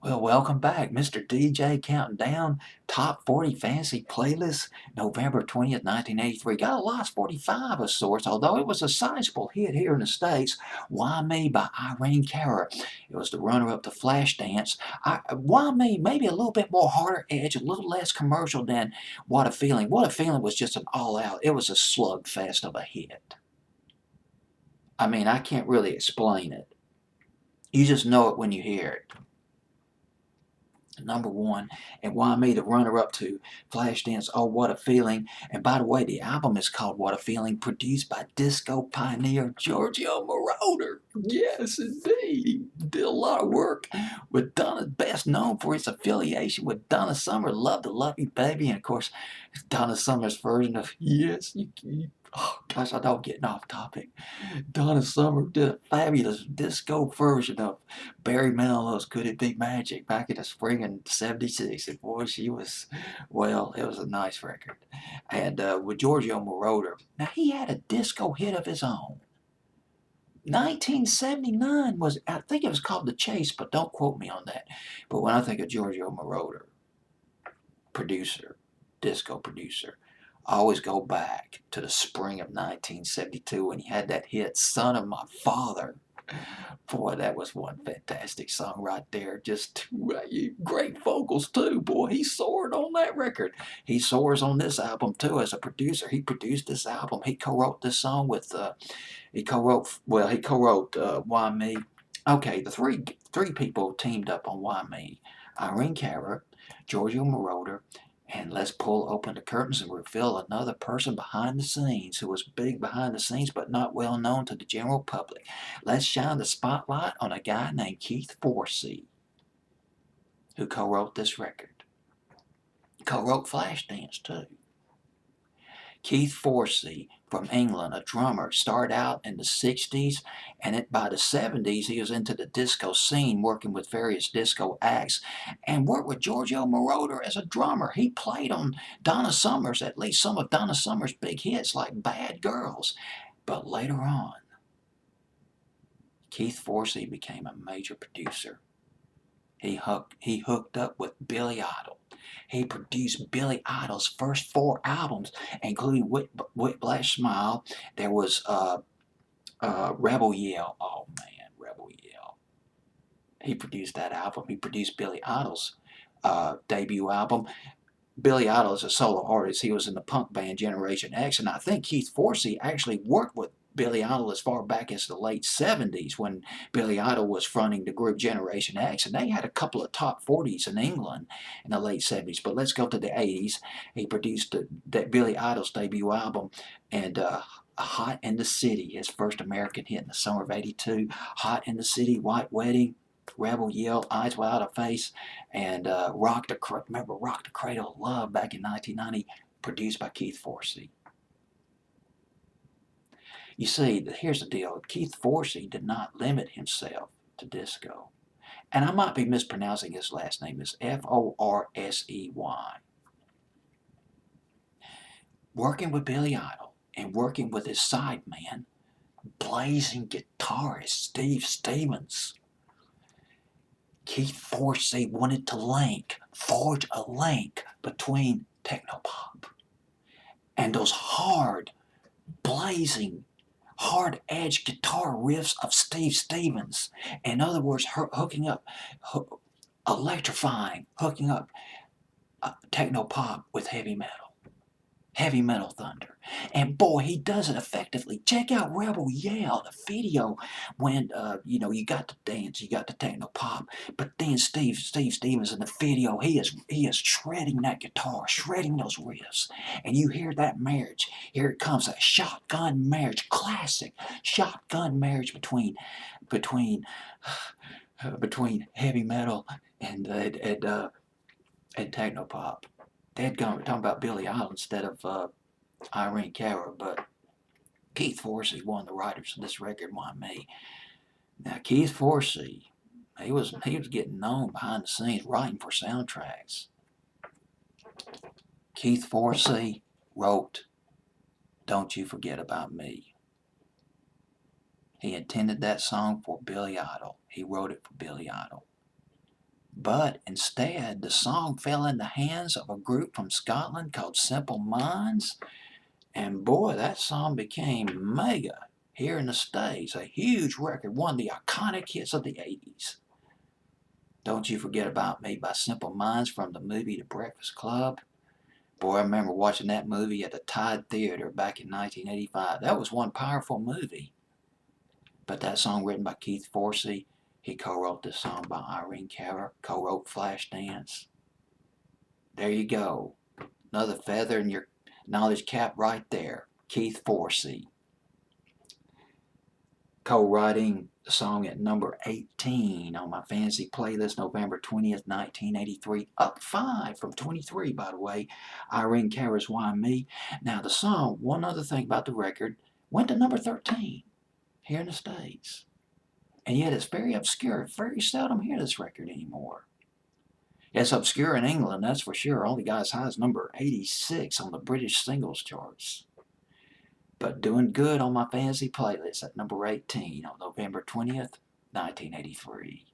Well, welcome back, Mr. DJ counting down top 40 fantasy playlists, November 20th, 1983. Got a Lost 45 of sorts, although it was a sizable hit here in the States. Why Me by Irene Cara. It was the runner-up to Flashdance. Why Me, maybe a little bit more harder edge, a little less commercial than What a Feeling. What a Feeling was just an all-out, it was a slugfest of a hit. I mean, I can't really explain it. You just know it when you hear it. Number one, and Why Me, the runner-up to Flashdance, Oh What a Feeling. And by the way, the album is called What a Feeling, produced by disco pioneer Giorgio Moroder. Yes, indeed. He did a lot of work with Donna, best known for his affiliation with Donna Summer, Love to Love You Baby, and of course, Donna Summer's version of Yes, You. Oh gosh, I know I'm getting off topic. Donna Summer did a fabulous disco version of Barry Manilow's Could It Be Magic back in the spring in '76. And boy, she was, well, it was a nice record. And with Giorgio Moroder, now he had a disco hit of his own. 1979 was, I think it was called The Chase, but don't quote me on that. But when I think of Giorgio Moroder, producer, disco producer, I always go back to the spring of 1972 when he had that hit, Son of My Father. Boy, that was one fantastic song right there. Just great vocals too. Boy, he soared on that record. He soars on this album too as a producer. He produced this album. He co-wrote this song with. He co-wrote Why Me. Okay, the three people teamed up on Why Me: Irene Cara, Giorgio Moroder, and let's pull open the curtains and reveal another person behind the scenes who was big behind the scenes but not well known to the general public. Let's shine the spotlight on a guy named Keith Forsey, who co-wrote this record. Co-wrote Flashdance too. Keith Forsey from England, a drummer, started out in the 60s, and by the 70s he was into the disco scene, working with various disco acts, and worked with Giorgio Moroder as a drummer. He played on Donna Summer's, at least some of Donna Summer's big hits like Bad Girls. But later on, Keith Forsey became a major producer. He hooked up with Billy Idol. He produced Billy Idol's first 4 albums, including Whiplash Smile. There was Rebel Yell. Oh man, Rebel Yell. He produced that album. He produced Billy Idol's debut album. Billy Idol is a solo artist. He was in the punk band Generation X, and I think Keith Forsey actually worked with Billy Idol as far back as the late '70s when Billy Idol was fronting the group Generation X, and they had a couple of top 40s in England in the late '70s. But let's go to the '80s. He produced Billy Idol's debut album, and Hot in the City, his first American hit in the summer of '82. Hot in the City, White Wedding, Rebel Yell, Eyes Without a Face, and remember Rock the Cradle of Love back in 1990, produced by Keith Forsey. You see, here's the deal. Keith Forsey did not limit himself to disco. And I might be mispronouncing his last name. It's Forsey. Working with Billy Idol and working with his sideman, blazing guitarist Steve Stevens, Keith Forsey wanted to forge a link between technopop and those blazing, hard-edged guitar riffs of Steve Stevens. In other words, hooking up, electrifying, hooking up technopop with heavy metal thunder. And boy, he does it effectively. Check out Rebel Yell, the video, when you got the dance, you got the techno pop, but then Steve Stevens in the video, he is shredding that guitar, shredding those riffs, and you hear that marriage. Here it comes, a shotgun marriage, classic shotgun marriage between between heavy metal and techno pop. We're talking about Billy Idol instead of Irene Cara, but Keith Forsey, one of the writers of this record, Why Me. Now Keith Forsey, he was getting known behind the scenes writing for soundtracks. Keith Forsey wrote Don't You Forget About Me. He intended that song for Billy Idol. He wrote it for Billy Idol. But instead, the song fell in the hands of a group from Scotland called Simple Minds, and boy, that song became mega here in the States. A huge record, one of the iconic hits of the 80s. Don't You Forget About Me by Simple Minds from the movie The Breakfast Club. Boy, I remember watching that movie at the Tide Theater back in 1985. That was one powerful movie. But that song written by Keith Forsey, he co-wrote this song by Irene Cara, co-wrote Flashdance. There you go. Another feather in your knowledge cap right there. Keith Forsey. Co-writing the song at number 18 on my fantasy playlist, November 20th, 1983. Up 5 from 23, by the way. Irene Cara's Why Me. Now, the song, one other thing about the record, went to number 13 here in the States. And yet it's very obscure. Very seldom hear this record anymore. It's obscure in England, that's for sure. Only got as high as number 86 on the British singles charts. But doing good on my fantasy playlist at number 18 on November 20th, 1983.